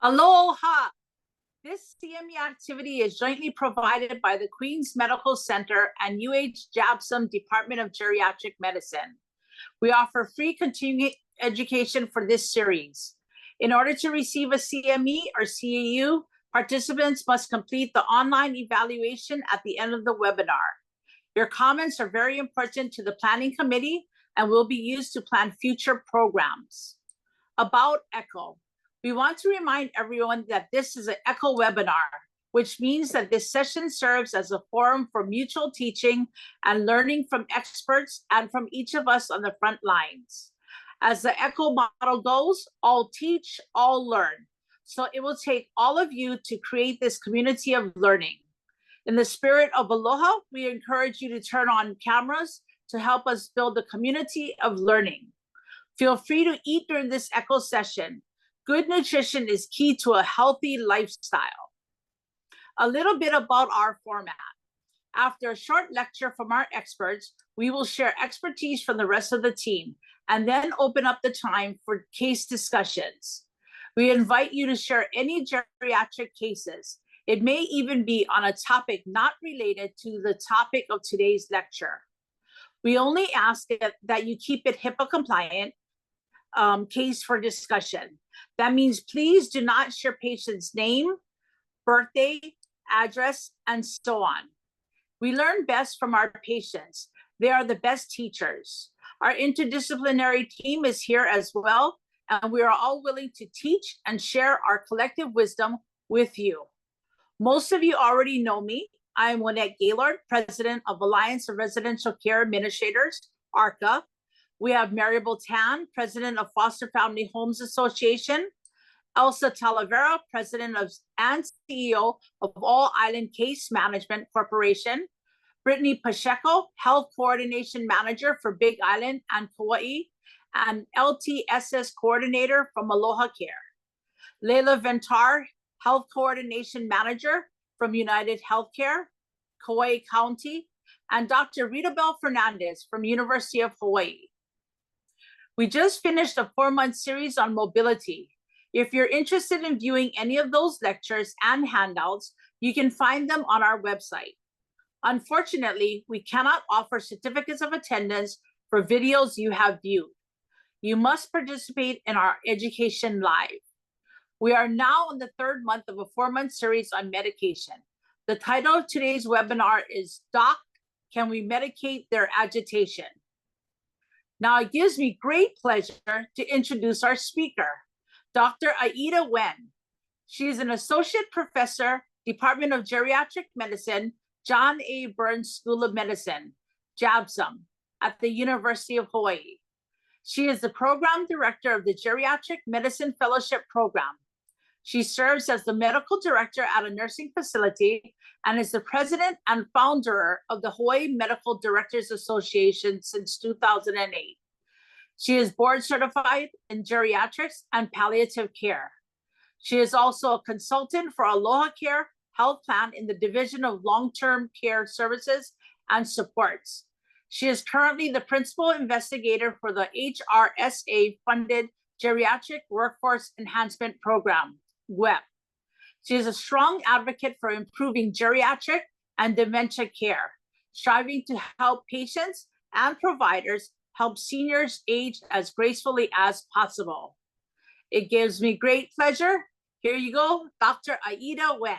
Aloha! This CME activity is jointly provided by the Queens Medical Center and UH-JABSOM Department of Geriatric Medicine. We offer free continuing education for this series. In order to receive a CME or CAU, participants must complete the online evaluation at the end of the webinar. Your comments are very important to the planning committee and will be used to plan future programs. About ECHO. We want to remind everyone that this is an ECHO webinar, which means that this session serves as a forum for mutual teaching and learning from experts and from each of us on the front lines. As the ECHO model goes, all teach, all learn. So it will take all of you to create this community of learning. In the spirit of aloha, we encourage you to turn on cameras to help us build a community of learning. Feel free to eat during this ECHO session. Good nutrition is key to a healthy lifestyle. A little bit about our format. After a short lecture from our experts, we will share expertise from the rest of the team and then open up the time for case discussions. We invite you to share any geriatric cases. It may even be on a topic not related to the topic of today's lecture. We only ask that you keep it HIPAA compliant case for discussion. That means please do not share patient's name, birthday, address, and so on. We learn best from our patients. They are the best teachers. Our interdisciplinary team is here as well, and we are all willing to teach and share our collective wisdom with you. Most of you already know me. I am Wynette Gaylord, President of Alliance of Residential Care Administrators, ARCA. We have Maribel Tan, President of Foster Family Homes Association, Elsa Talavera, President of and CEO of All Island Case Management Corporation, Brittany Pacheco, Health Coordination Manager for Big Island and Kauai, and LTSS Coordinator from Aloha Care, Leila Ventar, Health Coordination Manager from United Healthcare, Kauai County, and Dr. Rita Bell Fernandez from University of Hawaii. We just finished a 4-month series on mobility. If you're interested in viewing any of those lectures and handouts, you can find them on our website. Unfortunately, we cannot offer certificates of attendance for videos you have viewed. You must participate in our education live. We are now in the 3rd month of a 4-month series on medication. The title of today's webinar is Doc, Can We Medicate Their Agitation? Now it gives me great pleasure to introduce our speaker, Dr. Aida Wen. She is an Associate Professor, Department of Geriatric Medicine, John A. Burns School of Medicine, JABSOM, at the University of Hawaii. She is the Program Director of the Geriatric Medicine Fellowship Program. She serves as the Medical Director at a nursing facility and is the President and Founder of the Hawaii Medical Directors Association since 2008. She is board certified in geriatrics and palliative care. She is also a consultant for Aloha Care Health Plan in the Division of Long-Term Care Services and Supports. She is currently the Principal Investigator for the HRSA-funded Geriatric Workforce Enhancement Program, WEP. She is a strong advocate for improving geriatric and dementia care, striving to help patients and providers help seniors age as gracefully as possible. It gives me great pleasure. Here you go, Dr. Aida Wen.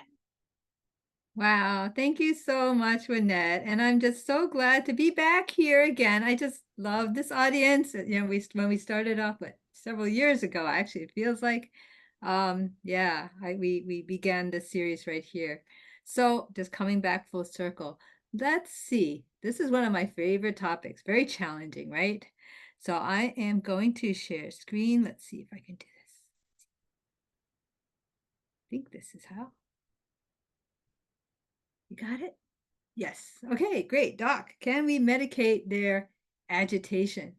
Wow, thank you so much, Wynette. And I'm just so glad to be back here again. I just love this audience. You know, when we started off several years ago, actually, it feels like, we began this series right here. So just coming back full circle, let's see. This is one of my favorite topics, very challenging, right? So I am going to share screen. Let's see if I can do this. I think this is how. You got it? Yes. Okay, great. Doc, can we medicate their agitation?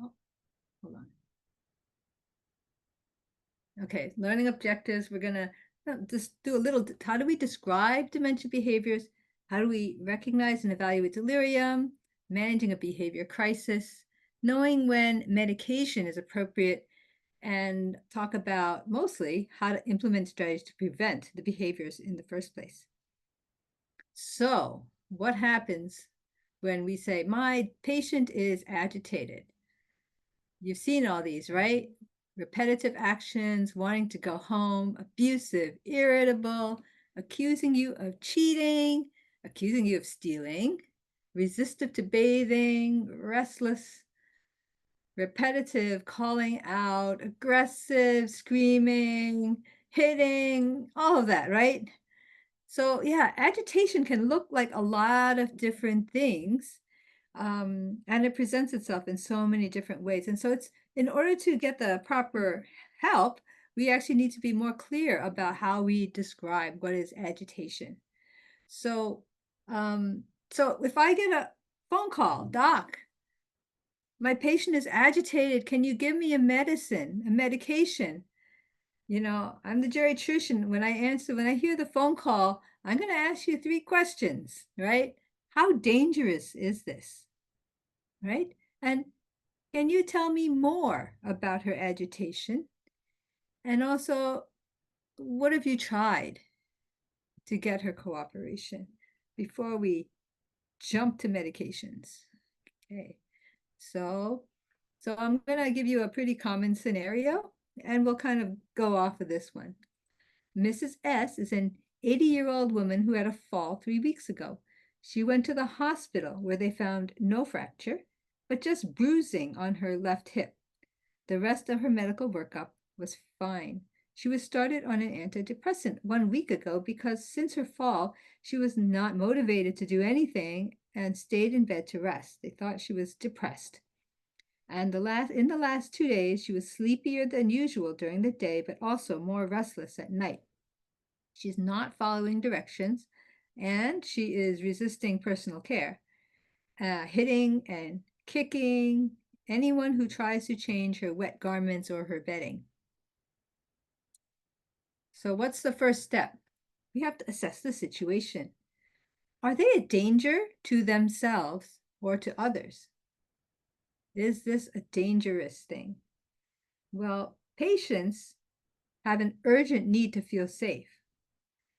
Oh, hold on. Okay, learning objectives. We're going to just do a little, how do we describe dementia behaviors? How do we recognize and evaluate delirium, managing a behavior crisis, knowing when medication is appropriate, and talk about mostly how to implement strategies to prevent the behaviors in the first place. So, what happens when we say, my patient is agitated? You've seen all these, right? Repetitive actions, wanting to go home, abusive, irritable, accusing you of cheating, accusing you of stealing, resistive to bathing, restless, repetitive, calling out, aggressive, screaming, hitting, all of that, right? So, yeah, agitation can look like a lot of different things. And it presents itself in so many different ways. And so it's in order to get the proper help, we actually need to be more clear about how we describe what is agitation. So, so if I get a phone call, doc, my patient is agitated. Can you give me a medicine, a medication? You know, I'm the geriatrician. When I hear the phone call, I'm going to ask you 3 questions, right? How dangerous is this? Right? And can you tell me more about her agitation? And also, what have you tried to get her cooperation before we jump to medications? Okay, so I'm going to give you a pretty common scenario, and we'll kind of go off of this one. Mrs. S is an 80-year-old woman who had a fall 3 weeks ago. She went to the hospital where they found no fracture, but just bruising on her left hip. The rest of her medical workup was fine. She was started on an antidepressant 1 week ago because since her fall, she was not motivated to do anything and stayed in bed to rest. They thought she was depressed. And in the last 2 days, she was sleepier than usual during the day, but also more restless at night. She's not following directions, and she is resisting personal care, hitting and kicking anyone who tries to change her wet garments or her bedding. So what's the first step? We have to assess the situation. Are they a danger to themselves or to others? Is this a dangerous thing? Well, patients have an urgent need to feel safe.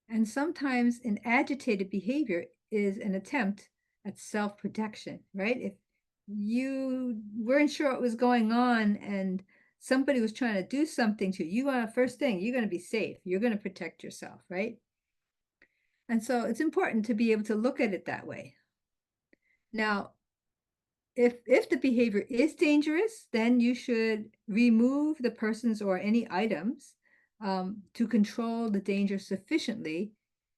And sometimes an agitated behavior is an attempt at self-protection, right? If you weren't sure what was going on and somebody was trying to do something to you, first thing, you're going to be safe. You're going to protect yourself, right? And so it's important to be able to look at it that way. Now, if the behavior is dangerous, then you should remove the persons or any items to control the danger sufficiently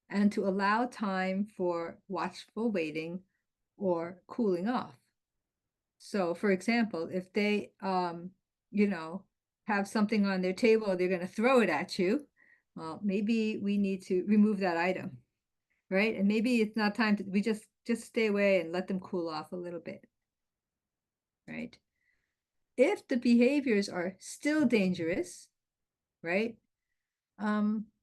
and to allow time for watchful waiting or cooling off. So, for example, if they, you know, have something on their table, they're going to throw it at you. Well, maybe we need to remove that item, right? And maybe it's not time to, we just stay away and let them cool off a little bit, right? If the behaviors are still dangerous, right?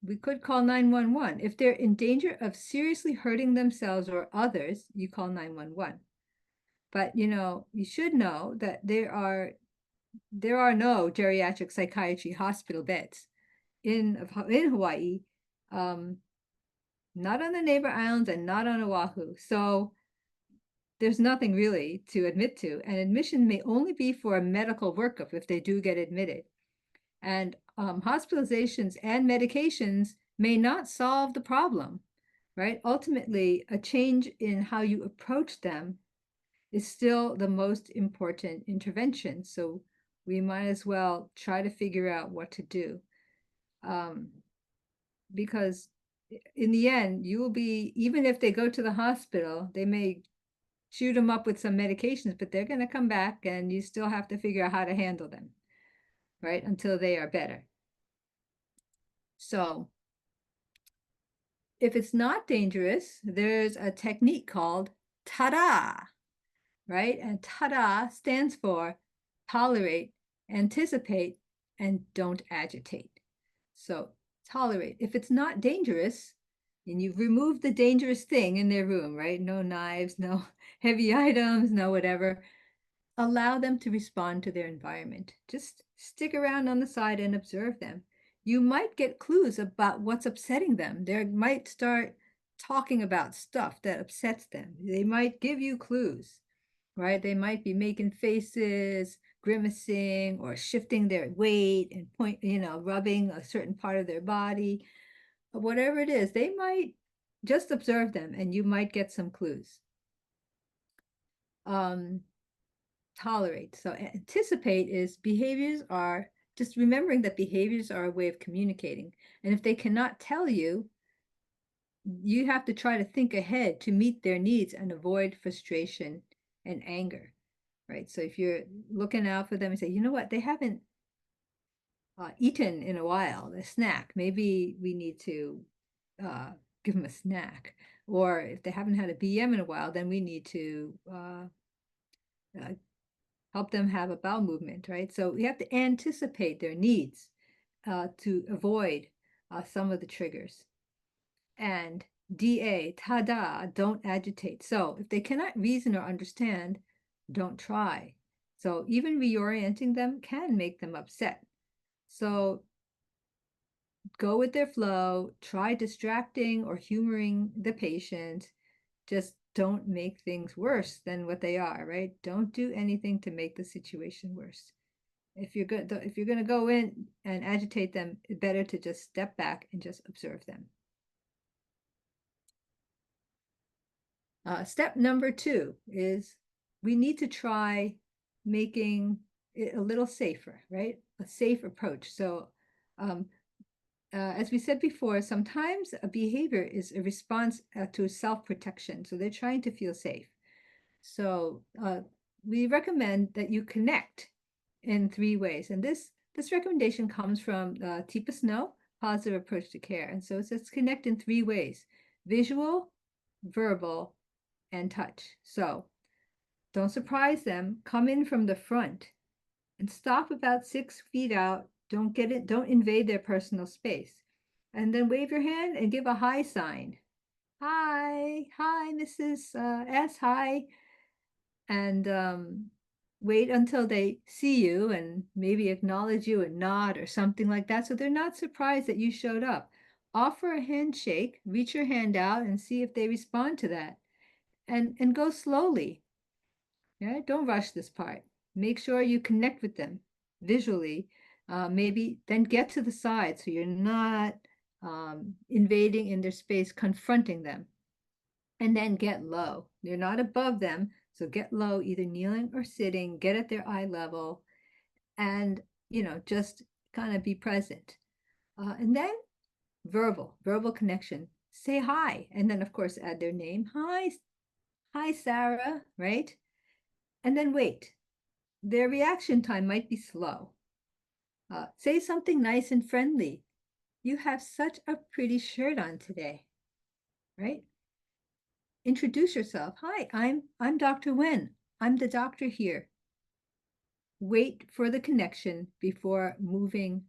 We could call 911. If they're in danger of seriously hurting themselves or others, you call 911. But you know, you should know that there are no geriatric psychiatry hospital beds in Hawaii, not on the neighbor islands and not on Oahu. So there's nothing really to admit to, and admission may only be for a medical workup if they do get admitted. And hospitalizations and medications may not solve the problem, right? Ultimately, a change in how you approach them is still the most important intervention. So we might as well try to figure out what to do. Because in the end, you will be, even if they go to the hospital, they may shoot them up with some medications, but they're going to come back and you still have to figure out how to handle them, right? Until they are better. So if it's not dangerous, there's a technique called ta-da, right? And ta-da stands for tolerate, anticipate, and don't agitate. So tolerate. If it's not dangerous, and you've removed the dangerous thing in their room, right? No knives, no heavy items, no whatever. allow them to respond to their environment. Just stick around on the side and observe them. You might get clues about what's upsetting them. They might start talking about stuff that upsets them. They might give you clues, right? They might be making faces, grimacing, or shifting their weight and rubbing a certain part of their body. Whatever it is, they might just observe them and you might get some clues. Tolerate. So anticipate is behaviors are just remembering that behaviors are a way of communicating. And if they cannot tell you, you have to try to think ahead to meet their needs and avoid frustration and anger, right? So if you're looking out for them and say, you know what, they haven't eaten in a while, a snack, maybe we need to give them a snack. Or if they haven't had a BM in a while, then we need to help them have a bowel movement, right? So we have to anticipate their needs to avoid some of the triggers. And DA, tada, don't agitate. So if they cannot reason or understand, don't try. So even reorienting them can make them upset. So go with their flow, try distracting or humoring the patient. Just don't make things worse than what they are, right? Don't do anything to make the situation worse. If you're going to go in and agitate them, it's better to just step back and just observe them. Step number 2 is we need to try making it a little safer, right? A safe approach. So as we said before, sometimes a behavior is a response to self-protection. So they're trying to feel safe. So we recommend that you connect in 3 ways. And this recommendation comes from Teepa Snow, Positive Approach to Care. And so it says connect in 3 ways: visual, verbal, and touch. So don't surprise them. Come in from the front and stop about 6 feet out. Don't invade their personal space. And then wave your hand and give a hi sign. Hi, Mrs. S, hi. And wait until they see you and maybe acknowledge you and nod or something like that, so they're not surprised that you showed up. Offer a handshake, reach your hand out and see if they respond to that. And go slowly. Yeah, don't rush this part. Make sure you connect with them visually. Maybe then get to the side so you're not invading in their space, confronting them. And then get low. You're not above them, so get low, either kneeling or sitting, get at their eye level, and just kind of be present. And then verbal connection. Say hi, and then of course add their name. Hi, Sarah, right? And then wait. Their reaction time might be slow. Say something nice and friendly. You have such a pretty shirt on today, right? Introduce yourself. Hi, I'm Dr. Wen. I'm the doctor here. Wait for the connection before moving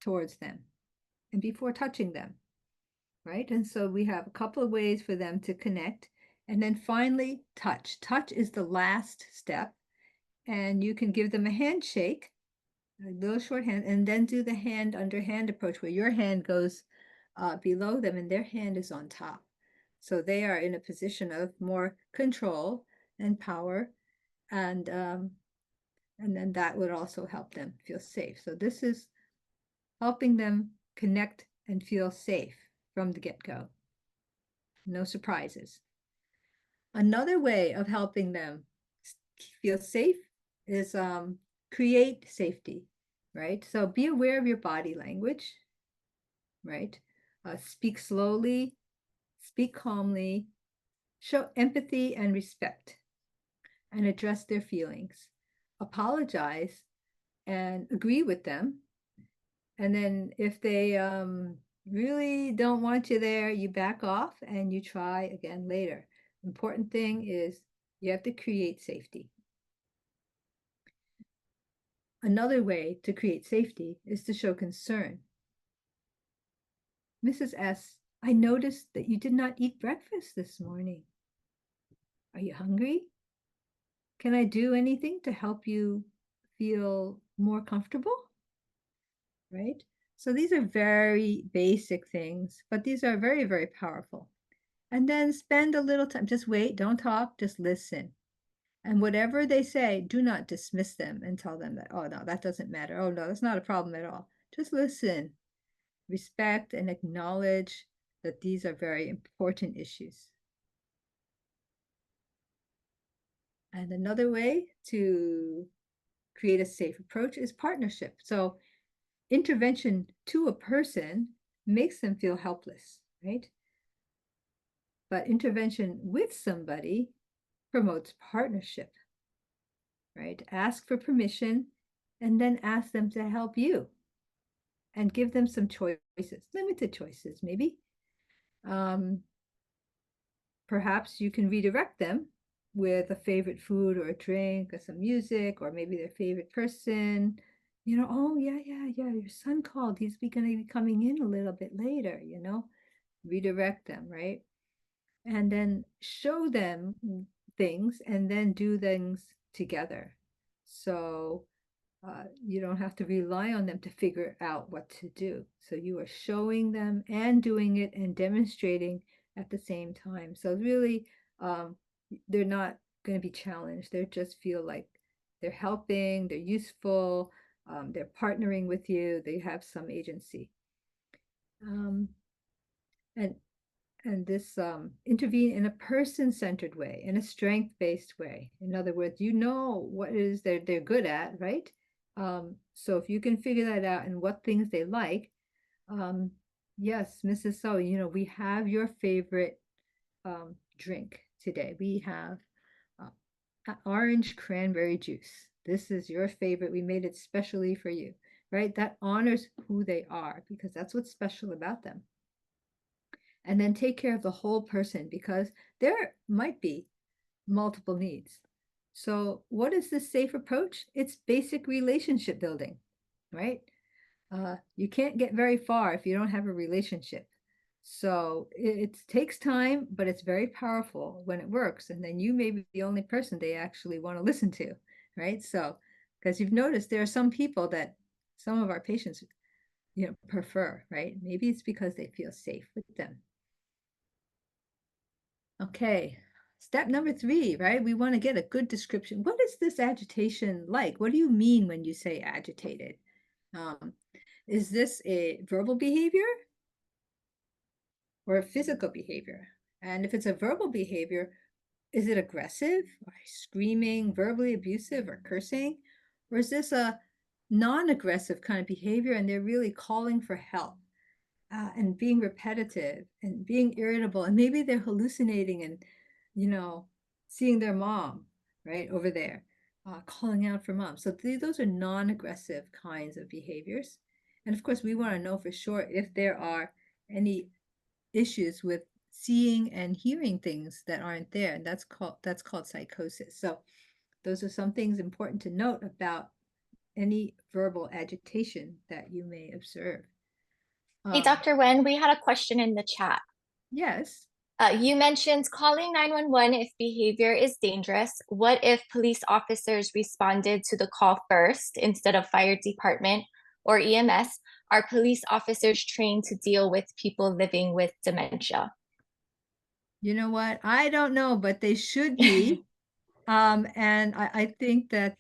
towards them and before touching them, right? And so we have a couple of ways for them to connect. And then finally, touch. Touch is the last step. And you can give them a handshake, a little short hand, and then do the hand under hand approach where your hand goes below them and their hand is on top. So they are in a position of more control and power, and then that would also help them feel safe. So this is helping them connect and feel safe from the get-go. No surprises. Another way of helping them feel safe is create safety, right? So be aware of your body language, right? Speak slowly, speak calmly, show empathy and respect, and address their feelings. Apologize and agree with them. And then if they really don't want you there, you back off and you try again later. Important thing is you have to create safety. Another way to create safety is to show concern. Mrs. S, I noticed that you did not eat breakfast this morning. Are you hungry? Can I do anything to help you feel more comfortable? Right? So these are very basic things, but these are very, very powerful. And then spend a little time, just wait, don't talk, just listen. And whatever they say, do not dismiss them and tell them that, oh, no, that doesn't matter. Oh, no, that's not a problem at all. Just listen, respect, and acknowledge that these are very important issues. And another way to create a safe approach is partnership. So intervention to a person makes them feel helpless, right? But intervention with somebody promotes partnership, right? Ask for permission and then ask them to help you and give them some choices, limited choices, maybe. Perhaps you can redirect them with a favorite food or a drink or some music or maybe their favorite person. Oh, yeah, your son called. He's going to be coming in a little bit later, redirect them, right? And then show them things and then do things together. So you don't have to rely on them to figure out what to do. So you are showing them and doing it and demonstrating at the same time. So really, they're not going to be challenged. They just feel like they're helping, they're useful, they're partnering with you, they have some agency. And this intervene in a person-centered way, in a strength-based way. In other words, what it is they're good at, right? So if you can figure that out and what things they like, yes, Mrs. So, we have your favorite drink today. We have orange cranberry juice. This is your favorite. We made it specially for you, right? That honors who they are because that's what's special about them. And then take care of the whole person because there might be multiple needs. So what is this safe approach? It's basic relationship building, right? You can't get very far if you don't have a relationship. So it takes time, but it's very powerful when it works. And then you may be the only person they actually want to listen to, right? So, because you've noticed there are some people that some of our patients, prefer, right? Maybe it's because they feel safe with them. Okay, step number 3, right? We want to get a good description. What is this agitation like? What do you mean when you say agitated? Is this a verbal behavior or a physical behavior? And if it's a verbal behavior, is it aggressive, or screaming, verbally abusive, or cursing? Or is this a non-aggressive kind of behavior and they're really calling for help? And being repetitive and being irritable, and maybe they're hallucinating and seeing their mom right over there, calling out for mom. So those are non-aggressive kinds of behaviors. And of course we want to know for sure if there are any issues with seeing and hearing things that aren't there, and that's called psychosis. So those are some things important to note about any verbal agitation that you may observe. Hey, Dr. Wen, we had a question in the chat. Yes. You mentioned calling 911 if behavior is dangerous. What if police officers responded to the call first instead of fire department or EMS? Are police officers trained to deal with people living with dementia? You know what? I don't know, but they should be. And I think that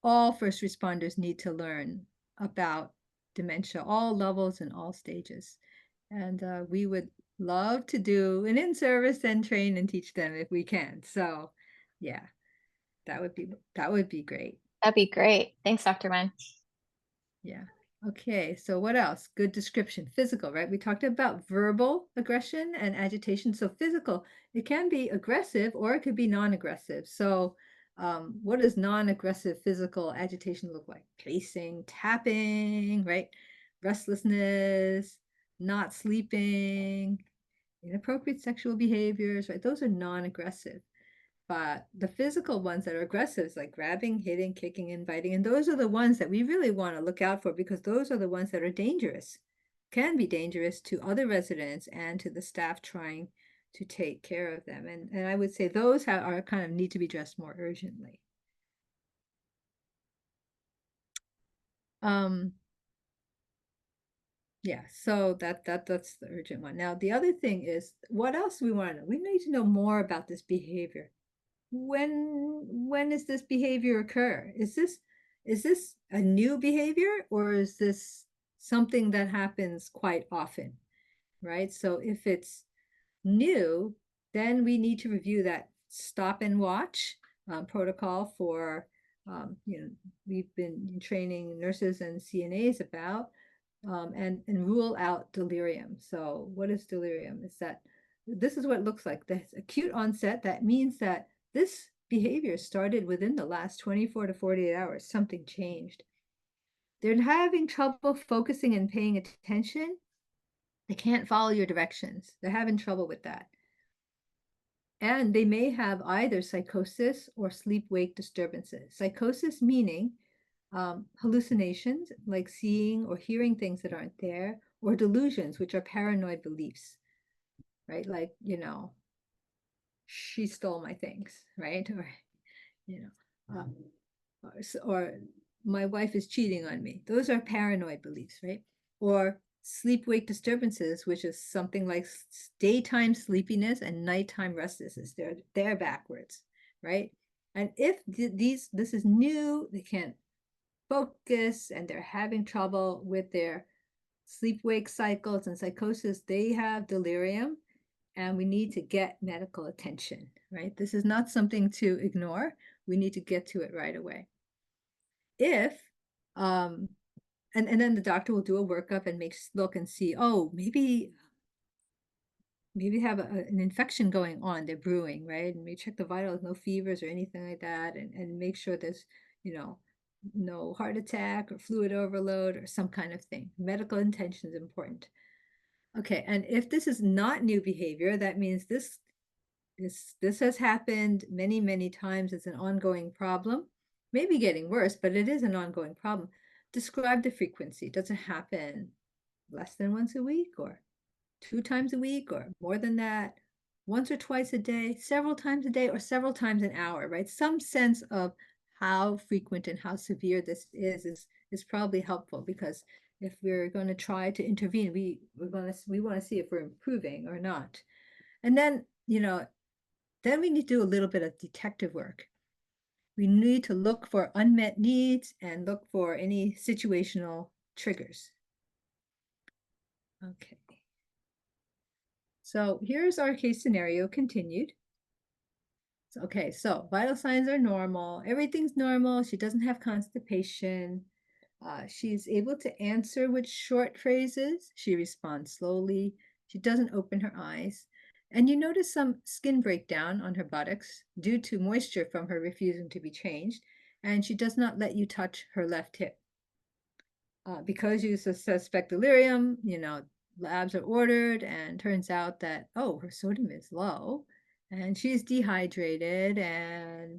all first responders need to learn about dementia, all levels and all stages. And we would love to do an in-service and train and teach them if we can. So yeah, that would be great. That'd be great. Thanks, Dr. Wen. Yeah. Okay, so what else? Good description. Physical, right? We talked about verbal aggression and agitation. So physical, it can be aggressive or it could be non-aggressive. So what does non-aggressive physical agitation look like? Pacing, tapping, right? Restlessness, not sleeping, inappropriate sexual behaviors, right? Those are non-aggressive. But the physical ones that are aggressive, like grabbing, hitting, kicking, and biting, and those are the ones that we really want to look out for because those are the ones that are dangerous, can be dangerous to other residents and to the staff trying to take care of them. And I would say those are kind of need to be addressed more urgently. Yeah, so that's the urgent one. Now, the other thing is, what else do we want to know? We need to know more about this behavior. When does this behavior occur? Is this a new behavior, or is this something that happens quite often, right? So if it's new, then we need to review that stop and watch protocol for, we've been training nurses and CNAs about, and rule out delirium. So what is delirium? Is that this is what it looks like. That's acute onset. That means that this behavior started within the last 24 to 48 hours. Something changed. They're having trouble focusing and paying attention. They can't follow your directions. They're having trouble with that. And they may have either psychosis or sleep-wake disturbances. Psychosis meaning hallucinations, like seeing or hearing things that aren't there, or delusions, which are paranoid beliefs, right? Like, she stole my things, right? Or, or my wife is cheating on me. Those are paranoid beliefs, right? Or sleep-wake disturbances, which is something like daytime sleepiness and nighttime restlessness. They're backwards, right? And if this is new, they can't focus and they're having trouble with their sleep-wake cycles and psychosis, they have delirium, and we need to get medical attention, right? This is not something to ignore. We need to get to it right away. If and then the doctor will do a workup and look and see, oh, maybe have an infection going on, they're brewing, right? And we check the vitals, no fevers or anything like that, and make sure there's, no heart attack or fluid overload or some kind of thing. Medical attention is important. Okay, and if this is not new behavior, that means this has happened many, many times. It's an ongoing problem, maybe getting worse, but it is an ongoing problem. Describe the frequency. Does it happen less than once a week, or 2 times a week, or more than that? Once or twice a day, several times a day, or several times an hour, right? Some sense of how frequent and how severe this is probably helpful, because if we're going to try to intervene, we want to see if we're improving or not. And then, then we need to do a little bit of detective work. We need to look for unmet needs and look for any situational triggers. Okay. So here's our case scenario continued. Okay, so vital signs are normal. Everything's normal. She doesn't have constipation. She's able to answer with short phrases. She responds slowly. She doesn't open her eyes. And you notice some skin breakdown on her buttocks due to moisture from her refusing to be changed. And she does not let you touch her left hip. Because you suspect delirium, labs are ordered, and turns out that, oh, her sodium is low and she's dehydrated,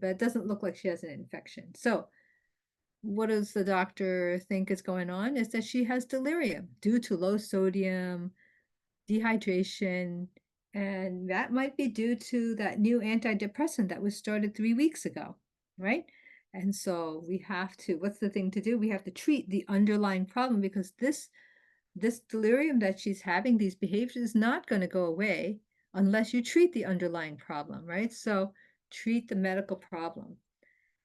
but it doesn't look like she has an infection. So what does the doctor think is going on? Is that she has delirium due to low sodium, dehydration, and that might be due to that new antidepressant that was started 3 weeks ago, right? And so we have to, what's the thing to do? We have to treat the underlying problem, because this delirium that she's having, these behaviors, is not going to go away unless you treat the underlying problem, right? So treat the medical problem.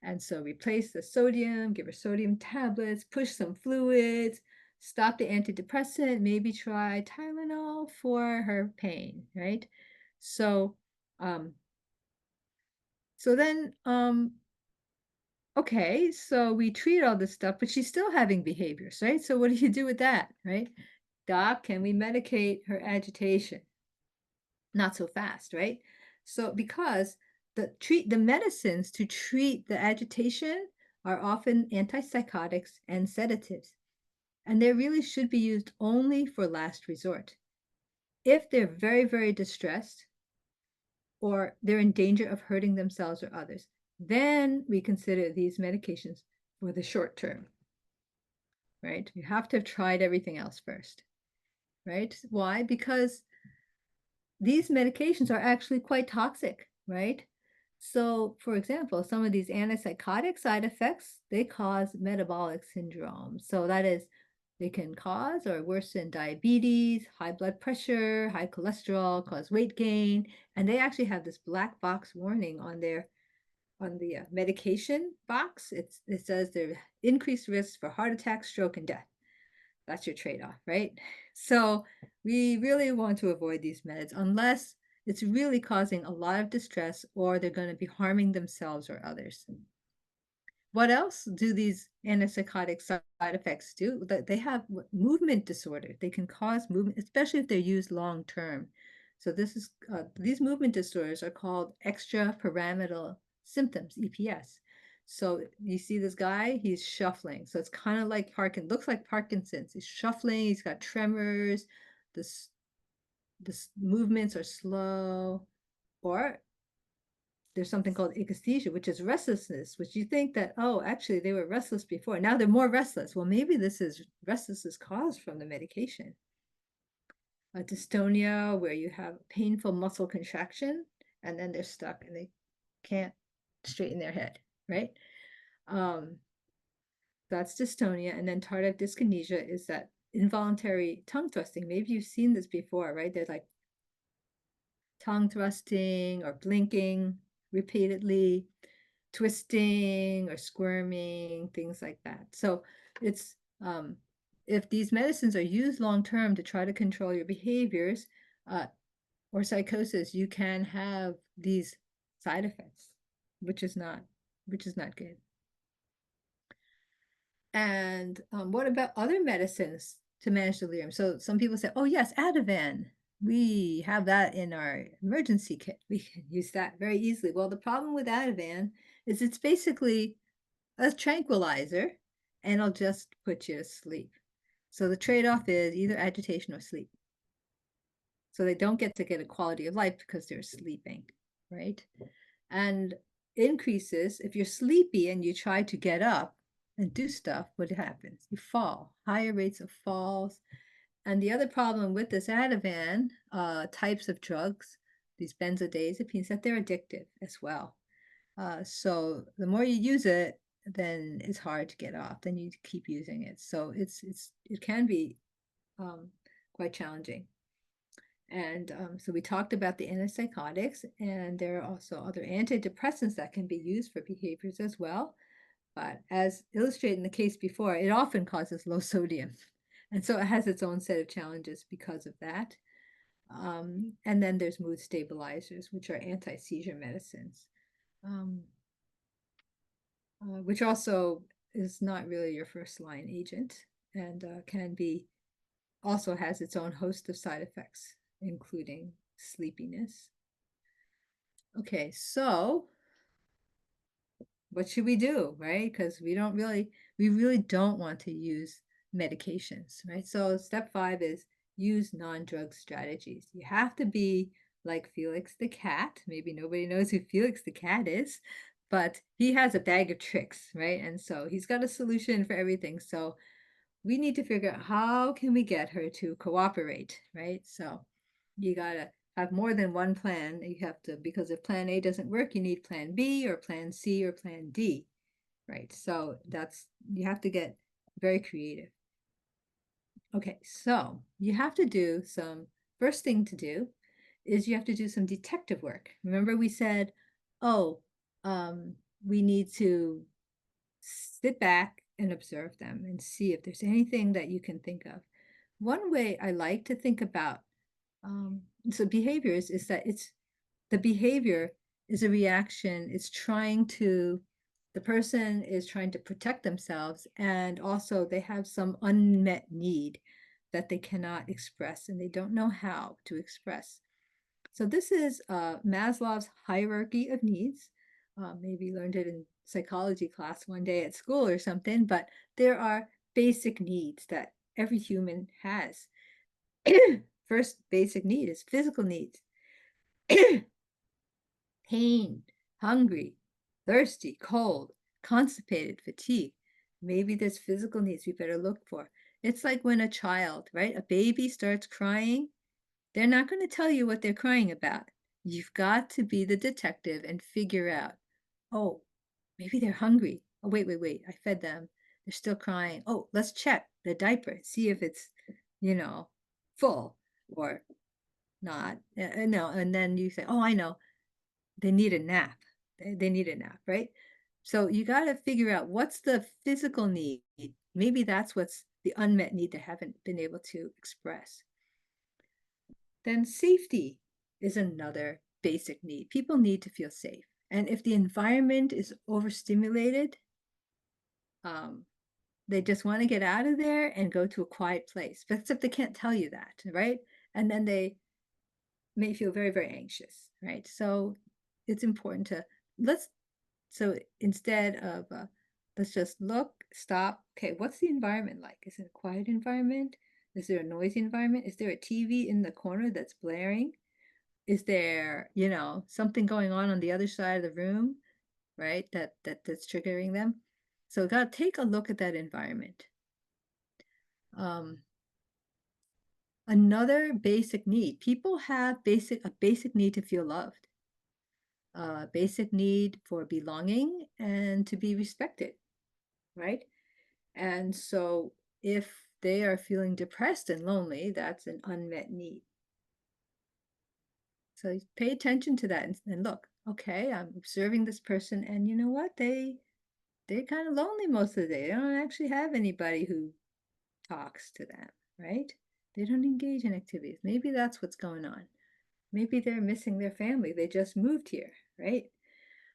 And so replace the sodium, give her sodium tablets, push some fluids, stop the antidepressant, maybe try Tylenol for her pain, right? So, okay, so we treat all this stuff, but she's still having behaviors, right? So what do you do with that, right? Doc, can we medicate her agitation? Not so fast, right? So because the medicines to treat the agitation are often antipsychotics and sedatives, and they really should be used only for last resort. If they're very, very distressed, or they're in danger of hurting themselves or others, then we consider these medications for the short term, right? You have to have tried everything else first, right? Why? Because these medications are actually quite toxic, right? So, for example, some of these antipsychotic side effects, they cause metabolic syndrome. So that is, they can cause or worsen diabetes, high blood pressure, high cholesterol, cause weight gain, and they actually have this black box warning on the medication box. It says there increased risks for heart attack, stroke, and death. That's your trade-off, right? So we really want to avoid these meds unless it's really causing a lot of distress or they're going to be harming themselves or others. What else do these antipsychotic side effects do? That they have movement disorder. They can cause movement, especially if they're used long term. So these movement disorders are called extrapyramidal symptoms, EPS. So you see this guy, he's shuffling. So it's kind of like looks like Parkinson's. He's shuffling, he's got tremors, this movements are slow, or there's something called akathisia, which is restlessness, which you think that, oh, actually they were restless before. Now they're more restless. Well, maybe this is restlessness caused from the medication. Dystonia, where you have painful muscle contraction, and then they're stuck and they can't straighten their head, right? That's dystonia. And then tardive dyskinesia is that involuntary tongue thrusting. Maybe you've seen this before, right? They're like tongue thrusting or blinking repeatedly, twisting or squirming, things like that. So it's if these medicines are used long term to try to control your behaviors or psychosis, you can have these side effects, which is not good. And what about other medicines to manage delirium? So some people say, oh yes, Ativan. We have that in our emergency kit. We can use that very easily. Well, the problem with Ativan is it's basically a tranquilizer and it'll just put you to sleep. So the trade-off is either agitation or sleep. So they don't get a quality of life because they're sleeping, right? And increases, if you're sleepy and you try to get up and do stuff, what happens? You fall, higher rates of falls. And the other problem with this Ativan types of drugs, these benzodiazepines, that they're addictive as well. So the more you use it, then it's hard to get off. Then you keep using it. So it can be quite challenging. And so we talked about the antipsychotics, and there are also other antidepressants that can be used for behaviors as well. But as illustrated in the case before, it often causes low sodium. And so it has its own set of challenges because of that. And then there's mood stabilizers, which are anti-seizure medicines, which also is not really your first line agent and also has its own host of side effects, including sleepiness. Okay, so what should we do, right? Because we really don't want to use medications, right? So step 5 is use non-drug strategies. You have to be like Felix the cat. Maybe nobody knows who Felix the cat is, but he has a bag of tricks, right? And so he's got a solution for everything. So we need to figure out how can we get her to cooperate, right? So you gotta have more than one plan. You have to, because if plan A doesn't work, you need plan B or plan C or plan D, right? So you have to get very creative. Okay, so you have to do first thing to do is you have to do some detective work. Remember we said, oh, we need to sit back and observe them and see if there's anything that you can think of. One way I like to think about behaviors is that the behavior is a reaction. The person is trying to protect themselves, and also they have some unmet need that they cannot express and they don't know how to express. So this is Maslow's hierarchy of needs. Maybe you learned it in psychology class one day at school or something, but there are basic needs that every human has. First basic need is physical needs. Pain, hungry, thirsty, cold, constipated, fatigue. Maybe there's physical needs we better look for. It's like when a child, right? A baby starts crying, They're not going to tell you what they're crying about. You've got to be the detective and figure out, oh, maybe they're hungry. Oh, wait, I fed them. They're still crying. Oh, let's check the diaper, see if it's, full or not. No, and then you say, oh, I know, they need a nap. They need a nap, right? So you got to figure out what's the physical need. Maybe that's what's the unmet need they haven't been able to express. Then safety is another basic need. People need to feel safe. And if the environment is overstimulated, they just want to get out of there and go to a quiet place. But except they can't tell you that, right? And then they may feel very, very anxious, right? So it's important to so instead of let's just look, stop. Okay, what's the environment like? Is it a quiet environment? Is there a noisy environment? Is there a TV in the corner that's blaring? Is there, something going on the other side of the room, right? That's triggering them. So got to take a look at that environment. Another basic need. People have a basic need to feel loved. A basic need for belonging and to be respected, right? And so if they are feeling depressed and lonely, that's an unmet need. So pay attention to that and look, okay, I'm observing this person, and you know what? They're kind of lonely most of the day. They don't actually have anybody who talks to them, right? They don't engage in activities. Maybe that's what's going on. Maybe they're missing their family. They just moved here, right?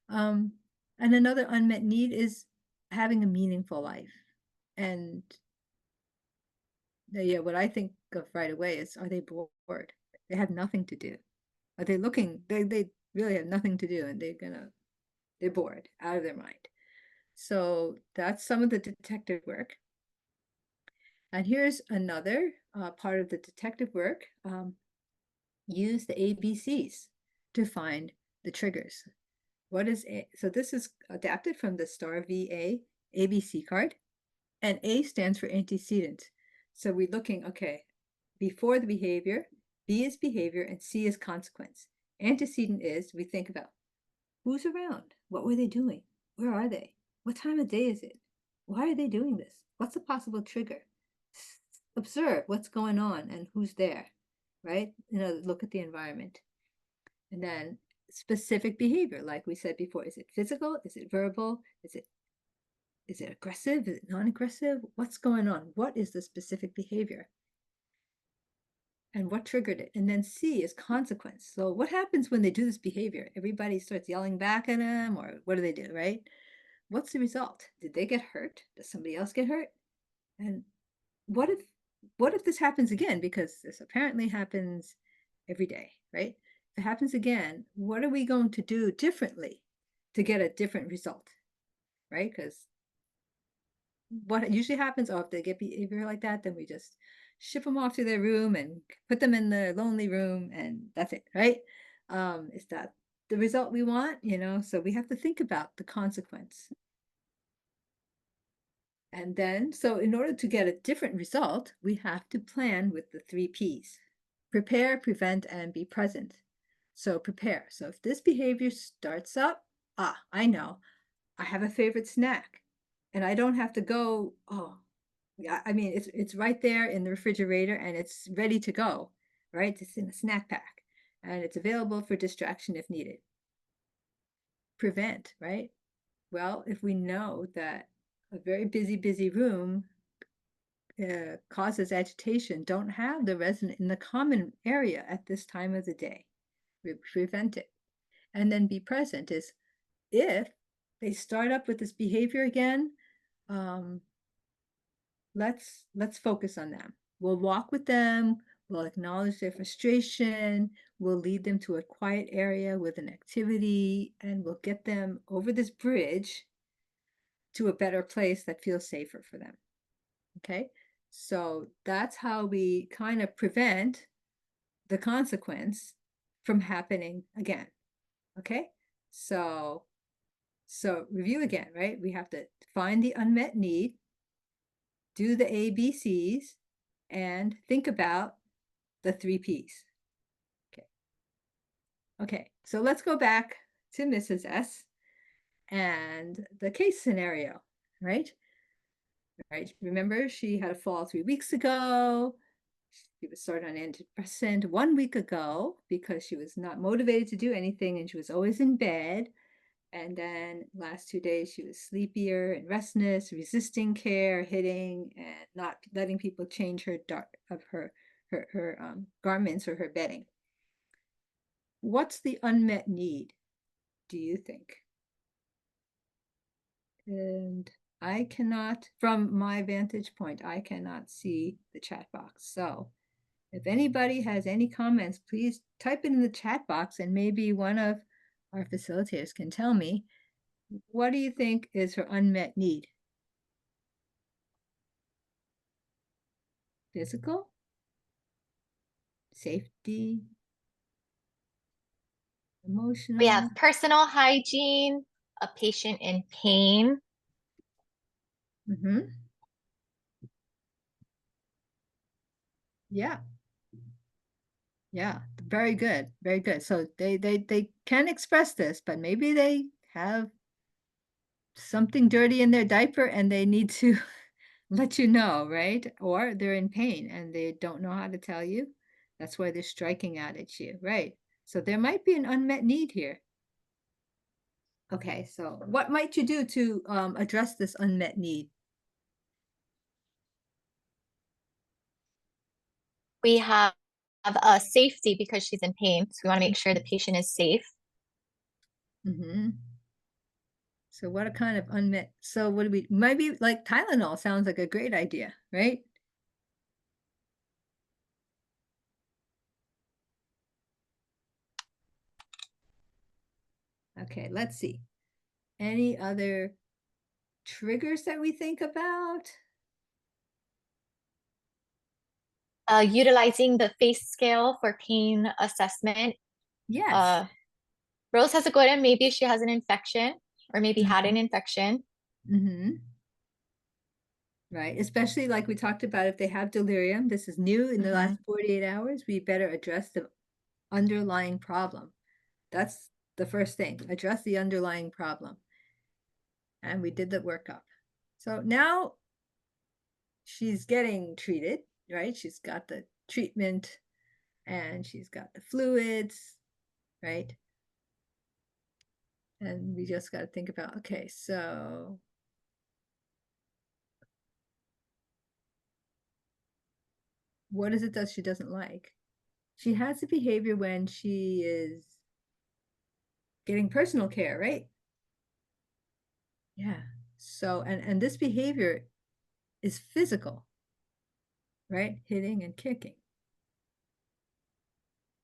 And another unmet need is having a meaningful life. And yeah, what I think of right away is, are they bored? They have nothing to do. Are they looking? They really have nothing to do, and they're bored, out of their mind. So that's some of the detective work. And here's another part of the detective work. Use the ABCs to find the triggers. So this is adapted from the STAR VA ABC card, and A stands for antecedent. So we're looking, okay, before the behavior, B is behavior, and C is consequence. Antecedent is, we think about who's around, what were they doing, where are they, what time of day is it, why are they doing this, what's a possible trigger. Observe what's going on and who's there, right? Look at the environment. And then specific behavior, like we said before, is it physical, is it verbal, is it aggressive, is it non-aggressive, what's going on, what is the specific behavior, and what triggered it. And then C is consequence. So what happens when they do this behavior? Everybody starts yelling back at them, or what do, right? What's the result? Did they get hurt? Does somebody else get hurt? And what if this happens again? Because this apparently happens every day, right? If it happens again, what are we going to do differently to get a different result, right? Because what usually happens, if they get behavior like that, then we just ship them off to their room and put them in the lonely room, and that's it, right? Is that the result we want? So we have to think about the consequence. And then, so in order to get a different result, we have to plan with the 3 Ps. Prepare, prevent, and be present. So prepare. So if this behavior starts up, I know, I have a favorite snack, and I don't have to go, yeah, I mean, it's right there in the refrigerator, and it's ready to go, right? It's in a snack pack, and it's available for distraction if needed. Prevent, right? Well, if we know that a very busy room causes agitation, don't have the resident in the common area at this time of the day. We prevent it. And then be present is, if they start up with this behavior again, let's focus on them. We'll walk with them, we'll acknowledge their frustration, we'll lead them to a quiet area with an activity, and we'll get them over this bridge to a better place that feels safer for them. Okay, so that's how we kind of prevent the consequence from happening again. Okay, so review again, right? We have to find the unmet need, do the ABCs, and think about the 3 Ps. Okay, so let's go back to Mrs. S and the case scenario, right? Right. Remember, she had a fall 3 weeks ago. She was started on antidepressant 1 week ago because she was not motivated to do anything and she was always in bed. And then last 2 days she was sleepier and restless, resisting care, hitting, and not letting people change her garments or her bedding. What's the unmet need, do you think? And I cannot, from my vantage point, I cannot see the chat box. So if anybody has any comments, please type it in the chat box and maybe one of our facilitators can tell me, what do you think is her unmet need? Physical? Safety? Emotional? We have personal hygiene, a patient in pain. Mm-hmm. Yeah. Yeah, very good, very good. So they can express this, but maybe they have something dirty in their diaper and they need to let you know, right? Or they're in pain and they don't know how to tell you. That's why they're striking out at you, right? So there might be an unmet need here. Okay, so what might you do to address this unmet need? We have safety because she's in pain. So we want to make sure the patient is safe. Mm-hmm. So what a kind of unmet, so what do we, maybe like Tylenol sounds like a great idea, right? Okay, let's see. Any other triggers that we think about? Utilizing the face scale for pain assessment. Yes. Rose has a good one. Maybe she has an infection or maybe had an infection. Mm-hmm. Right. Especially like we talked about, if they have delirium, this is new in the last 48 hours, we better address the underlying problem. That's the first thing, address the underlying problem. And we did the workup. So now she's getting treated, right? She's got the treatment and she's got the fluids, right? And we just got to think about, okay, so what is it that she doesn't like? She has the behavior when she is getting personal care, right? Yeah. So, and this behavior is physical, right? Hitting and kicking.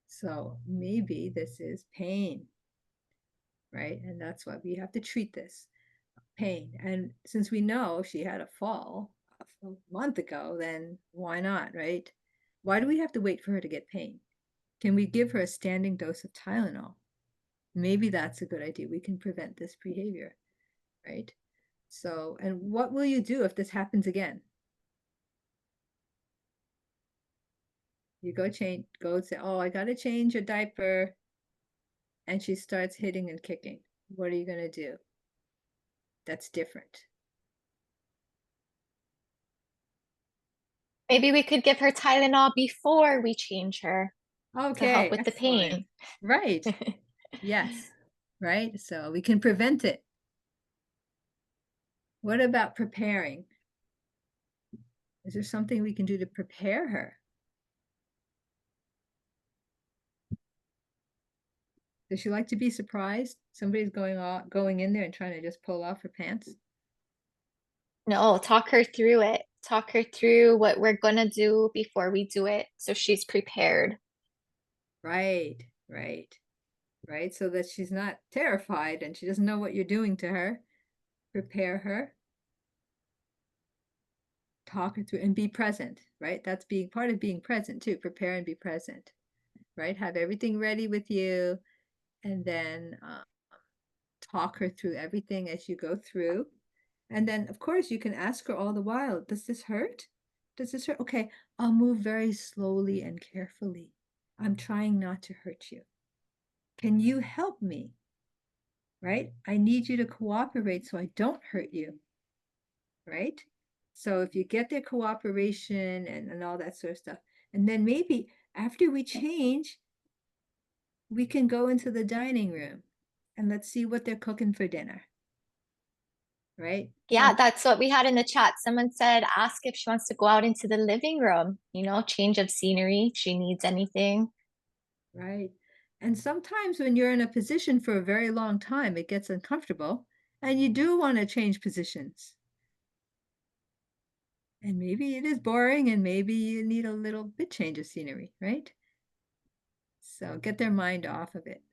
So maybe this is pain, right? And that's why we have to treat this pain. And since we know she had a fall a month ago, then why not, right? Why do we have to wait for her to get pain? Can we give her a standing dose of Tylenol? Maybe that's a good idea. We can prevent this behavior, right? So, and what will you do if this happens again? You go say, oh, I got to change your diaper. And she starts hitting and kicking. What are you going to do? That's different. Maybe we could give her Tylenol before we change her to help Okay, with the excellent. pain. Right. Yes. Right. So we can prevent it. What about preparing? Is there something we can do to prepare her? Does she like to be surprised? Somebody's going in there and trying to just pull off her pants? No, talk her through it. Talk her through what we're gonna do before we do it so she's prepared. Right, right, right. So that she's not terrified and she doesn't know what you're doing to her. Prepare her. Talk her through and be present, right? That's being part of being present too. Prepare and be present, right? Have everything ready with you and then talk her through everything as you go through. And then, of course, you can ask her all the while, does this hurt? Does this hurt? Okay, I'll move very slowly and carefully. I'm trying not to hurt you. Can you help me? Right? I need you to cooperate so I don't hurt you. Right? So if you get their cooperation and all that sort of stuff, and then maybe after we change, we can go into the dining room and let's see what they're cooking for dinner. Right? Yeah, that's what we had in the chat. Someone said, ask if she wants to go out into the living room, change of scenery, if she needs anything. Right. And sometimes when you're in a position for a very long time, it gets uncomfortable and you do want to change positions. And maybe it is boring and maybe you need a little bit change of scenery, right? So get their mind off of it.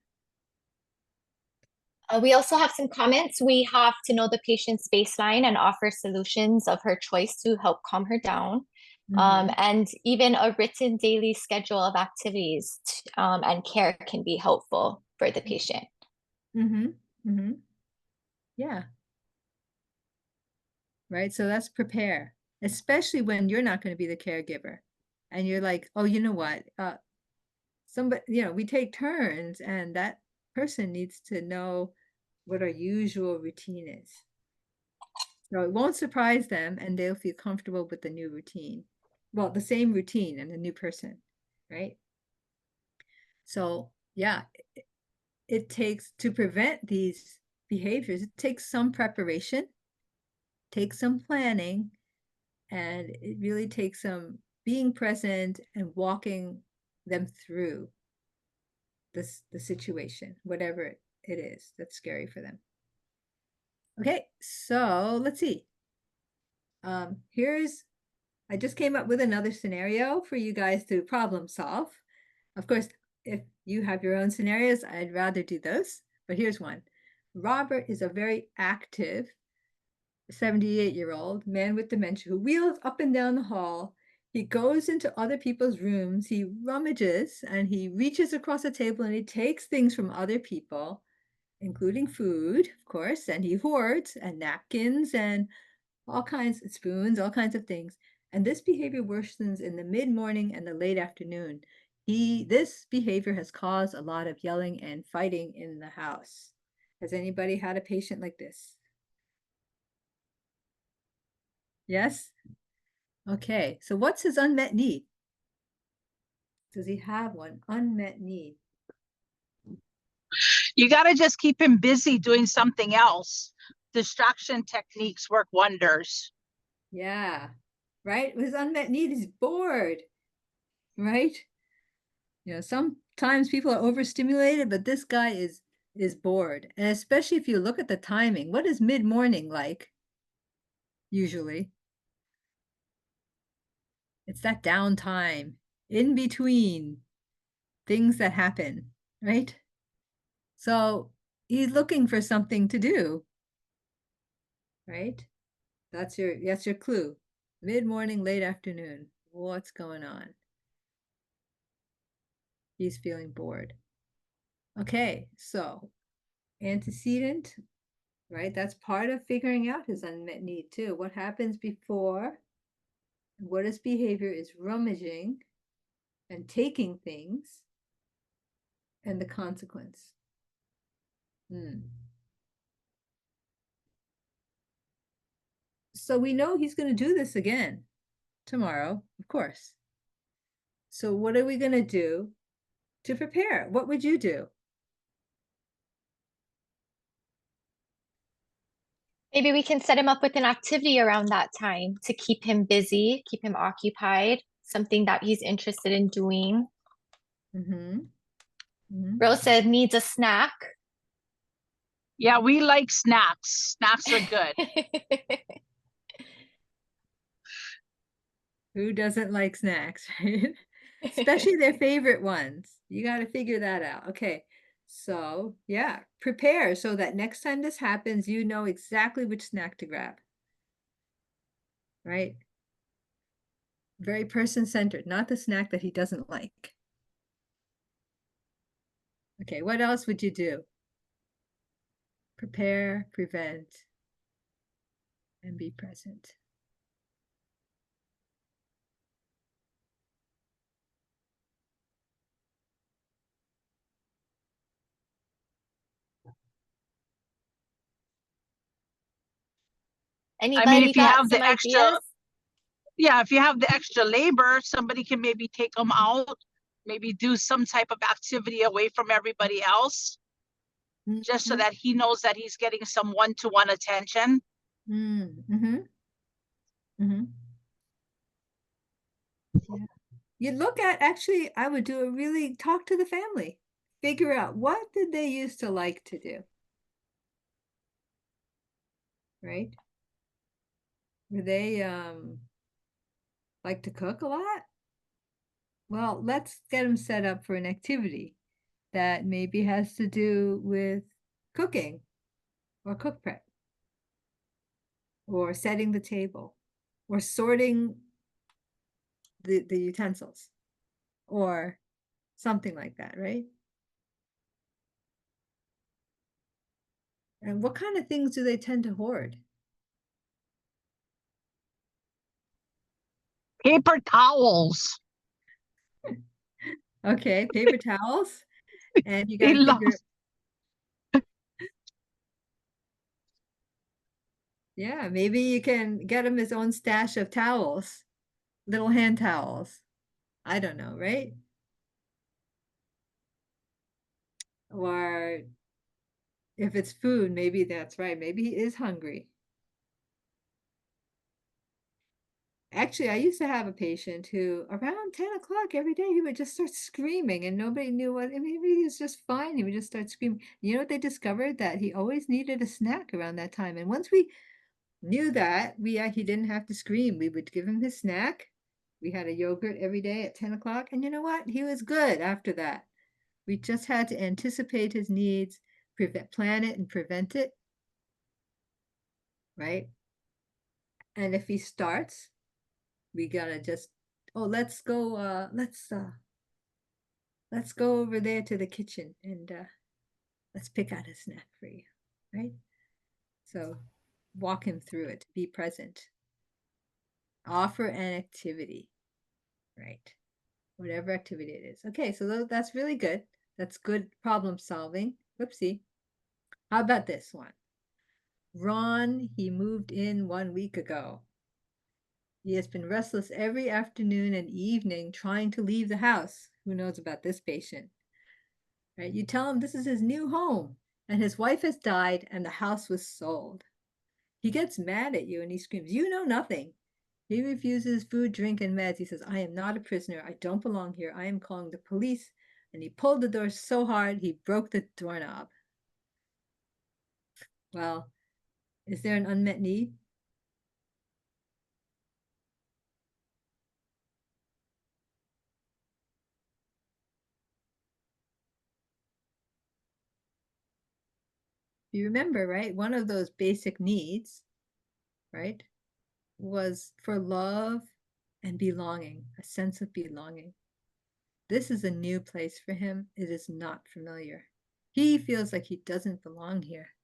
We also have some comments. We have to know the patient's baseline and offer solutions of her choice to help calm her down. And even a written daily schedule of activities and care can be helpful for the patient. Yeah. Right. So that's prepare, especially when you're not going to be the caregiver and you're like, oh, you know what? Somebody, we take turns and that person needs to know what our usual routine is. So it won't surprise them and they'll feel comfortable with the new routine. Well, the same routine and the new person, right? So yeah, it takes to prevent these behaviors, it takes some preparation, takes some planning, and it really takes some being present and walking them through the situation, whatever it is that's scary for them. Okay, so let's see. I just came up with another scenario for you guys to problem solve. Of course, if you have your own scenarios, I'd rather do those, but here's one. Robert is a very active 78-year-old man with dementia who wheels up and down the hall. He goes into other people's rooms, he rummages, and he reaches across the table and he takes things from other people, including food, of course, and he hoards and napkins and all kinds of spoons, all kinds of things. And this behavior worsens in the mid-morning and the late afternoon. This behavior has caused a lot of yelling and fighting in the house. Has anybody had a patient like this? Yes? Okay, so what's his unmet need? Does he have one unmet need? You got to just keep him busy doing something else. Distraction techniques work wonders. Yeah, right? His unmet need is bored, right? Sometimes people are overstimulated, but this guy is bored. And especially if you look at the timing, what is mid-morning like? Usually. It's that downtime in between things that happen, right? So he's looking for something to do, right? That's your clue. Mid-morning, late afternoon. What's going on? He's feeling bored. Okay, so antecedent, right? That's part of figuring out his unmet need too. What happens before? What his behavior is rummaging and taking things, and the consequence. So we know he's going to do this again tomorrow, of course. So what are we going to do to prepare? What would you do? Maybe we can set him up with an activity around that time to keep him busy, keep him occupied, something that he's interested in doing. Rose said needs a snack. Yeah, we like snacks. Snacks are good. Who doesn't like snacks, right? Especially their favorite ones. You got to figure that out. Okay. So, yeah, prepare so that next time this happens, you know exactly which snack to grab. Right? Very person-centered, not the snack that he doesn't like. Okay, what else would you do? Prepare, prevent, and be present. Anybody if you got have the some extra, ideas? yeah, if you have the extra labor, somebody can maybe take them out, maybe do some type of activity away from everybody else, just so Mhm. that he knows that he's getting some one-to-one attention. Mhm. Mhm. Yeah. You look at, actually, I would do a really talk to the family. Figure out what did they used to like to do, right? Were they like to cook a lot? Well, let's get them set up for an activity that maybe has to do with cooking or cook prep or setting the table or sorting the utensils or something like that, right? And what kind of things do they tend to hoard? Paper towels. Okay, paper towels. And you got He to loves. figure, yeah, maybe you can get him his own stash of towels, little hand towels. I don't know, right? Or if it's food, maybe that's right. Maybe he is hungry. Actually, I used to have a patient who around 10 o'clock every day, he would just start screaming and nobody knew what, I mean, he was just fine. He would just start screaming. You know what they discovered? That he always needed a snack around that time. And once we knew that, he didn't have to scream. We would give him his snack. We had a yogurt every day at 10 o'clock. And you know what? He was good after that. We just had to anticipate his needs, plan it and prevent it, right? And if he starts, we gotta just, oh, let's go over there to the kitchen and let's pick out a snack for you, right? So walk him through it, be present, offer an activity, right? Whatever activity it is. Okay, so that's really good. That's good problem solving. Whoopsie. How about this one? Ron, he moved in 1 week ago. He has been restless every afternoon and evening trying to leave the house. Who knows about this patient? Right? You tell him this is his new home and his wife has died and the house was sold. He gets mad at you and he screams, "You know nothing." He refuses food, drink, and meds. He says, "I am not a prisoner. I don't belong here. I am calling the police." And he pulled the door so hard he broke the doorknob. Well, is there an unmet need? You remember, right? One of those basic needs, right, was for love and belonging, a sense of belonging. This is a new place for him. It is not familiar. He feels like he doesn't belong here.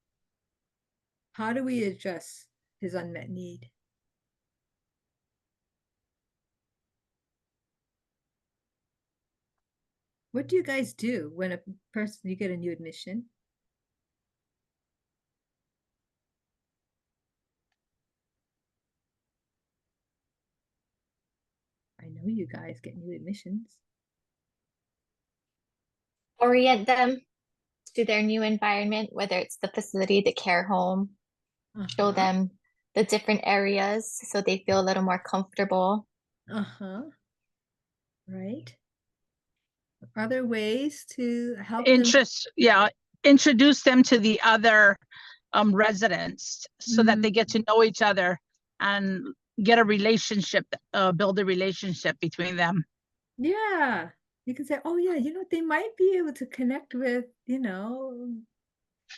How do we address his unmet need? What do you guys do when a person, you get a new admission? I know you guys get new admissions. Orient them to their new environment, whether it's the facility, the care home, show Uh-huh. them the different areas so they feel a little more comfortable. Uh-huh. Right. Are there ways to help them? Yeah, introduce them to the other residents so that they get to know each other and get a relationship, build a relationship between them. Yeah. You can say, "Oh yeah, they might be able to connect with,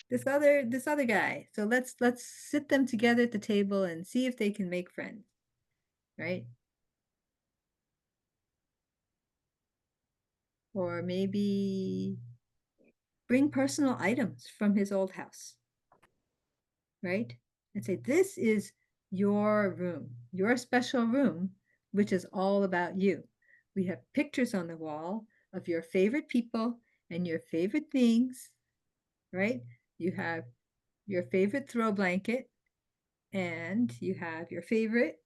this other guy. So let's sit them together at the table and see if they can make friends." Right? Or maybe bring personal items from his old house, right? And say, "This is your room, your special room, which is all about you. We have pictures on the wall of your favorite people and your favorite things," right? You have your favorite throw blanket, and you have your favorite,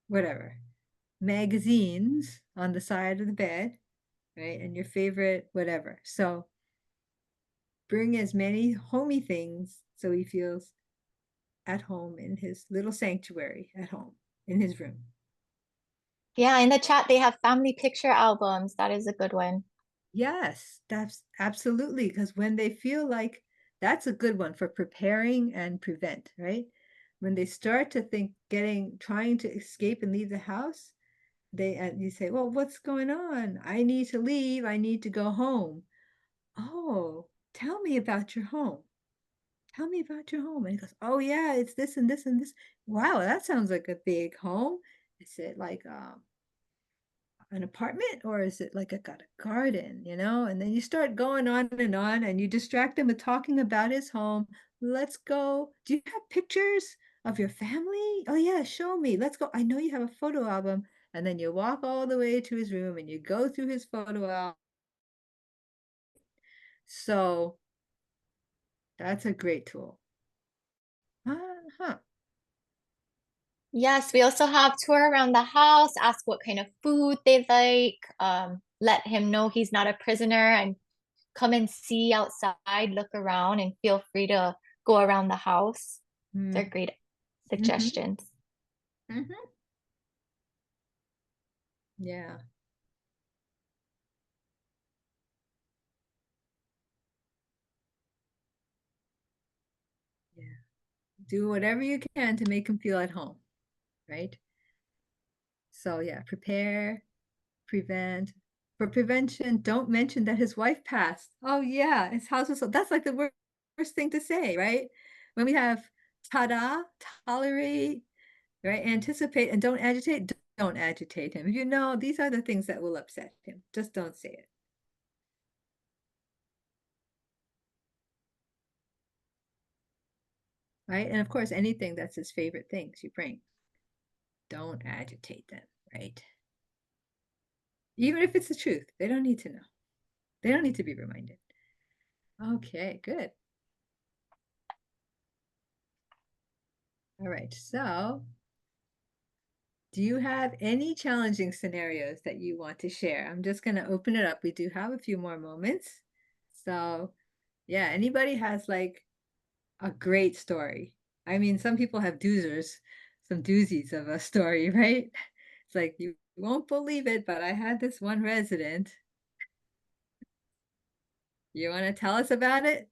whatever, magazines on the side of the bed, right? And your favorite, whatever. So bring as many homey things so he feels at home in his little sanctuary at home in his room. Yeah, in the chat, they have family picture albums. That is a good one. Yes, that's absolutely, because when they feel like that's a good one for preparing and prevent, right? When they start to think trying to escape and leave the house, you say, well, what's going on? I need to leave. I need to go home. Oh, tell me about your home. Tell me about your home. And he goes, oh yeah, it's this and this and this. Wow, that sounds like a big home. Is it like an apartment, or is it like got a garden, And then you start going on and you distract him with talking about his home. Let's go. Do you have pictures of your family? Oh yeah, show me. Let's go. I know you have a photo album. And then you walk all the way to his room and you go through his photo album. So that's a great tool. Uh-huh. Yes, we also have tour around the house, ask what kind of food they like, let him know he's not a prisoner, and come and see outside, look around, and feel free to go around the house. They're great suggestions. Mm-hmm. Yeah. Yeah. Do whatever you can to make him feel at home, right? So yeah, prepare, prevent. For prevention, don't mention that his wife passed. Oh yeah, his house was, that's like the worst thing to say, right? When we have ta-da, tolerate, right? Anticipate, and don't agitate, don't agitate him. You know, these are the things that will upset him. Just don't say it. Right? And of course, anything that's his favorite things you bring, don't agitate them, right? Even if it's the truth, they don't need to know. They don't need to be reminded. Okay, good. All right, so do you have any challenging scenarios that you want to share? I'm just going to open it up. We do have a few more moments. So yeah, anybody has like a great story. I mean, some people have some doozies of a story, right? It's like, you won't believe it, but I had this one resident. You want to tell us about it?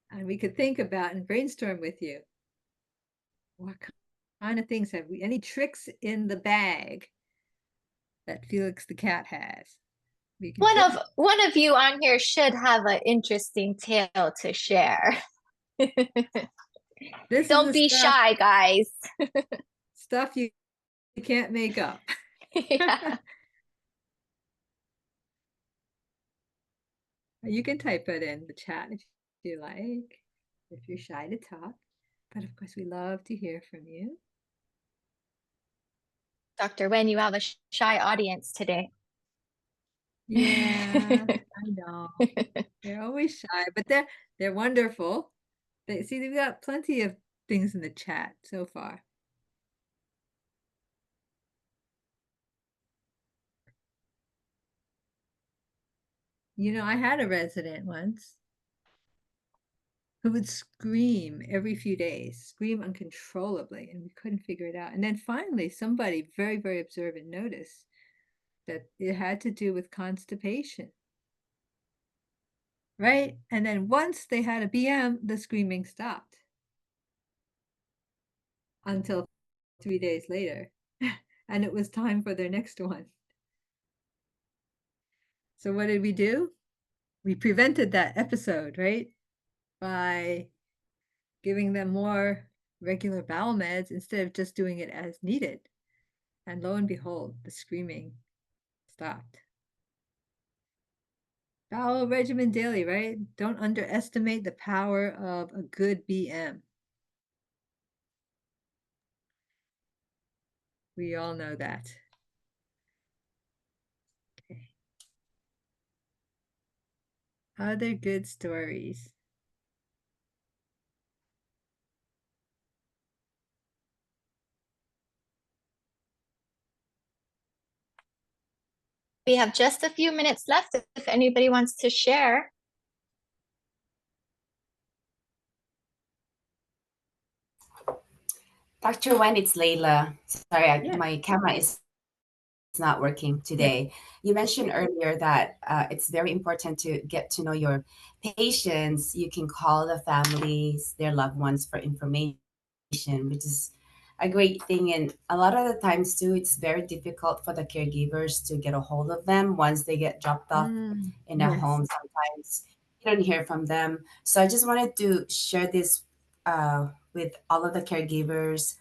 And we could think about and brainstorm with you. What kind of things have we, any tricks in the bag that Felix the cat has? We can One of you on here should have an interesting tale to share. Don't be shy, guys. Stuff you can't make up. Yeah. You can type it in the chat if you like, if you're shy to talk. But of course, we love to hear from you. Dr. Wen, you have a shy audience today. Yeah, I know. They're always shy, but they're wonderful. They've got plenty of things in the chat so far. I had a resident once who would scream every few days, scream uncontrollably, and we couldn't figure it out. And then finally, somebody very, very observant noticed that it had to do with constipation. Right? And then once they had a BM, the screaming stopped until 3 days later. And it was time for their next one. So what did we do? We prevented that episode, right? By giving them more regular bowel meds instead of just doing it as needed. And lo and behold, the screaming stopped. Bowel regimen daily, right? Don't underestimate the power of a good BM. We all know that. Okay. Other good stories. We have just a few minutes left if anybody wants to share. Dr. Wen, it's Layla. Sorry, Yeah. my camera is not working today. You mentioned earlier that it's very important to get to know your patients. You can call the families, their loved ones for information, which is a great thing. And a lot of the times, too, it's very difficult for the caregivers to get a hold of them once they get dropped off in a Yes. home. Sometimes you don't hear from them. So I just wanted to share this with all of the caregivers,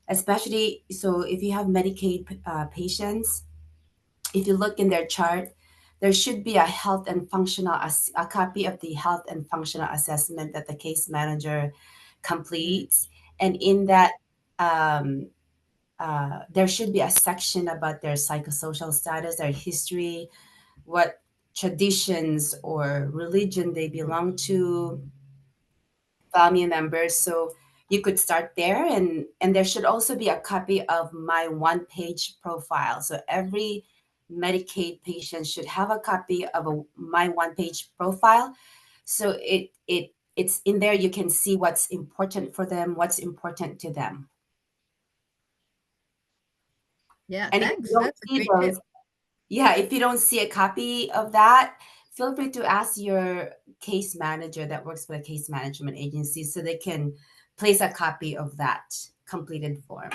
especially so if you have Medicaid patients, if you look in their chart, there should be a copy of the health and functional assessment that the case manager completes, and in that there should be a section about their psychosocial status, their history, what traditions or religion they belong to, family members. So you could start there, and there should also be a copy of my one-page profile. So every Medicaid patient should have a copy of my one-page profile. So it's in there. You can see what's important for them, what's important to them. Yeah, And if thanks. you don't That's a see great those, tip. yeah, if you don't see a copy of that, feel free to ask your case manager that works for a case management agency so they can place a copy of that completed form.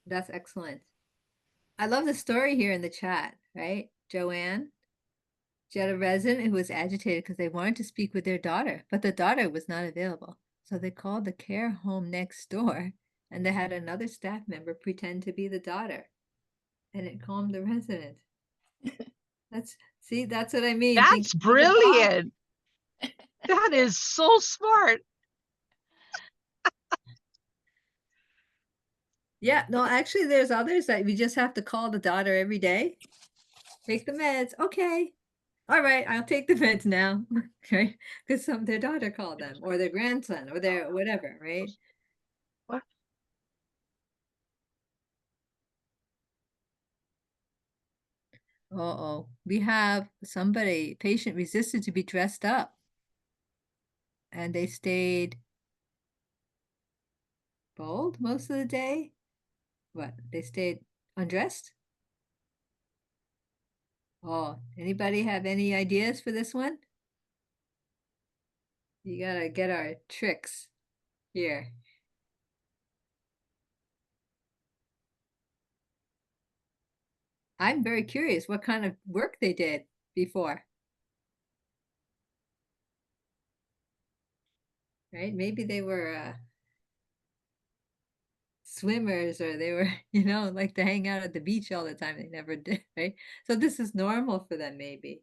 That's excellent. I love the story here in the chat, right? Joanne, she had a resident who was agitated because they wanted to speak with their daughter, but the daughter was not available. So they called the care home next door and they had another staff member pretend to be the daughter, and it calmed the resident. That's what I mean. That's Think outside the box. brilliant. That is so smart. Yeah, no, actually, there's others that we just have to call the daughter every day. Take the meds. Okay. All right, I'll take the meds now. Right? Because their daughter called them, or their grandson, or their whatever, right? What? Uh-oh. We have patient resisted to be dressed up. And they stayed bold most of the day. What? They stayed undressed? Oh, anybody have any ideas for this one? You gotta get our tricks here. I'm very curious what kind of work they did before. Right? Maybe they were swimmers, or they were, like to hang out at the beach all the time. They never did, right? So this is normal for them, maybe.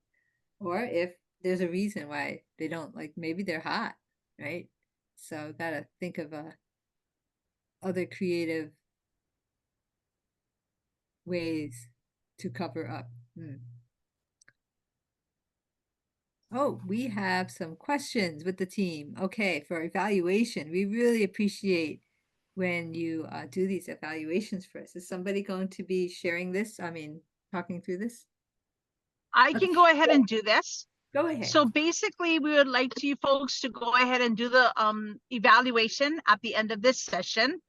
Or if there's a reason why they don't, like maybe they're hot, right? So gotta think of other creative ways to cover up. Oh, we have some questions with the team. Okay, for evaluation, we really appreciate when you do these evaluations for us. Is somebody going to be sharing this? I mean, talking through this? I can go ahead and do this. Go ahead. So basically, we would like you folks to go ahead and do the evaluation at the end of this session.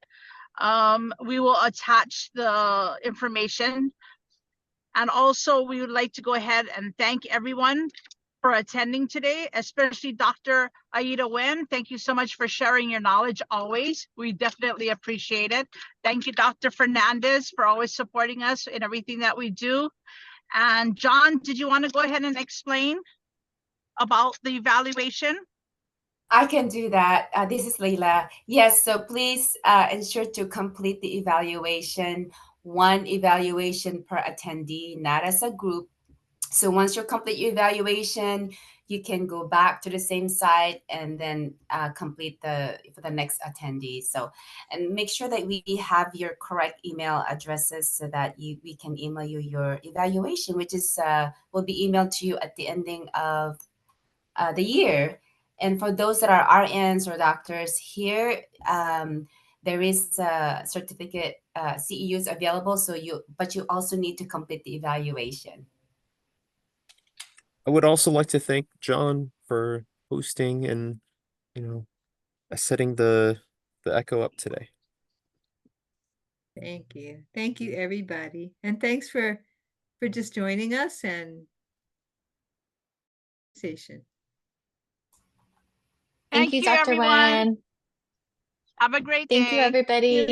We will attach the information. And also, we would like to go ahead and thank everyone for attending today, especially Dr. Aida Wen. Thank you so much for sharing your knowledge always. We definitely appreciate it. Thank you, Dr. Fernandez, for always supporting us in everything that we do. And John, did you want to go ahead and explain about the evaluation? I can do that. This is Leila. Yes, so please ensure to complete the evaluation, one evaluation per attendee, not as a group. So once you complete your evaluation, you can go back to the same site and then complete for the next attendee. So, and make sure that we have your correct email addresses so that we can email you your evaluation, which is will be emailed to you at the ending of the year. And for those that are RNs or doctors here, there is a certificate CEUs available. But you also need to complete the evaluation. I would also like to thank John for hosting and, setting the echo up today. Thank you. Thank you, everybody. And thanks for just joining us and conversation. Thank you, Dr. everyone. Wen. Have a great Thank day. you, everybody.